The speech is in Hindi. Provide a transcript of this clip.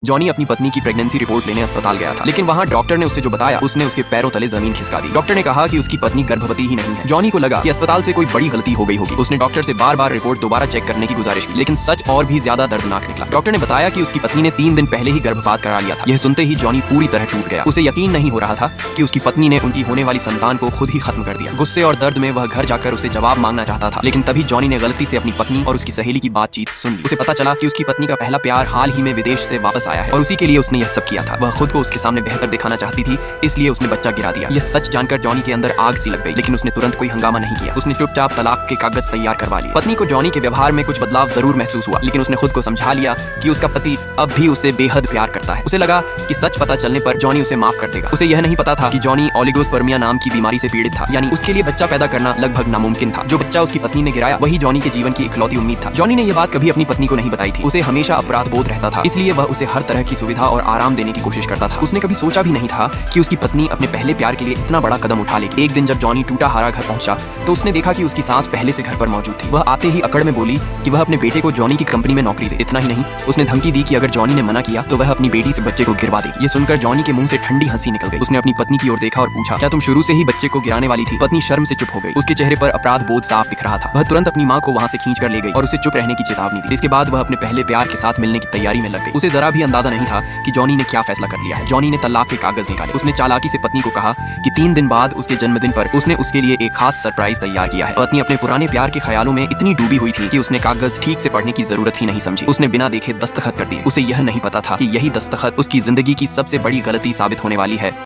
जॉनी अपनी पत्नी की प्रेगनेंसी रिपोर्ट लेने अस्पताल गया था, लेकिन वहाँ डॉक्टर ने उसे जो बताया उसने उसके पैरों तले जमीन खिसका दी। डॉक्टर ने कहा कि उसकी पत्नी गर्भवती ही नहीं है। जॉनी को लगा कि अस्पताल से कोई बड़ी गलती हो गई होगी। उसने डॉक्टर से बार बार रिपोर्ट दोबारा चेक करने की गुजारिश की, लेकिन सच और भी ज्यादा दर्दनाक निकला। डॉक्टर ने बताया कि उसकी पत्नी ने 3 दिन पहले ही गर्भपात करा लिया था। यह सुनते ही जॉनी पूरी तरह टूट गया। उसे यकीन नहीं हो रहा था कि उसकी पत्नी ने उनकी होने वाली संतान को खुद ही खत्म कर दिया। गुस्से और दर्द में वह घर जाकर उसे जवाब मांगना चाहता था, लेकिन तभी जॉनी ने गलती से अपनी पत्नी और उसकी सहेली की बातचीत सुन ली। उसे पता चला कि उसकी पत्नी का पहला प्यार हाल ही में विदेश से वापस आया है और उसी के लिए उसने यह सब किया था। वह खुद को उसके सामने बेहतर दिखाना चाहती थी, इसलिए उसने बच्चा गिरा दिया। यह सच जानकर जॉनी के अंदर आग सी लग गई, लेकिन उसने तुरंत कोई हंगामा नहीं किया। उसने चुपचाप तलाक के कागज तैयार करवा लिए। पत्नी को जॉनी के व्यवहार में कुछ बदलाव जरूर महसूस हुआ, लेकिन उसने खुद को समझा लिया कि उसका पति अब भी उसे बेहद प्यार करता है। उसे लगा कि सच पता चलने पर जॉनी उसे माफ कर देगा। उसे यह नहीं पता था कि जॉनी ओलिगोस्पर्मिया नाम की बीमारी से पीड़ित था, यानी उसके लिए बच्चा पैदा करना लगभग नामुमकिन था। जो बच्चा उसकी पत्नी ने गिराया वही जॉनी के जीवन की इकलौती उम्मीद था। जॉनी ने यह बात कभी अपनी पत्नी को नहीं बताई थी। उसे हमेशा अपराध बोध रहता था, इसलिए वह उसे हर तरह की सुविधा और आराम देने की कोशिश करता था। उसने कभी सोचा भी नहीं था कि उसकी पत्नी अपने पहले प्यार के लिए इतना बड़ा कदम उठा लेगी। एक दिन जब जॉनी टूटा हारा घर पहुंचा तो उसने देखा कि उसकी सास पहले से घर पर मौजूद थी। वह आते ही अकड़ में बोली कि वह अपने बेटे को जॉनी की कंपनी में नौकरी दे। इतना ही नहीं, उसने धमकी दी कि अगर जॉनी ने मना किया तो वह अपनी बेटी से बच्चे को गिरवा देगी। ये सुनकर जॉनी के मुंह से ठंडी हंसी निकल गई। उसने अपनी पत्नी की ओर देखा और पूछा, क्या तुम शुरू से ही बच्चे को गिराने वाली थी? पत्नी शर्म से चुप हो गई। उसके चेहरे पर अपराध बोध साफ दिख रहा था। वह तुरंत अपनी माँ को वहाँ से खींच कर ले गई और उसे चुप रहने की चेतावनी दी। इसके बाद वह अपने पहले प्यार के साथ मिलने की तैयारी में लग गई। उसे जरा भी अंदाजा नहीं था कि जॉनी ने क्या फैसला कर लिया है। जॉनी ने तलाक के कागज निकाले। उसने चालाकी से पत्नी को कहा कि 3 दिन बाद उसके जन्मदिन पर उसने उसके लिए एक खास सरप्राइज तैयार किया है। पत्नी अपने पुराने प्यार के ख्यालों में इतनी डूबी हुई थी कि उसने कागज ठीक से पढ़ने की जरूरत ही नहीं समझी। उसने बिना देखे दस्तखत कर दिए। उसे यह नहीं पता था कि यही दस्तखत उसकी जिंदगी की सबसे बड़ी गलती साबित होने वाली है।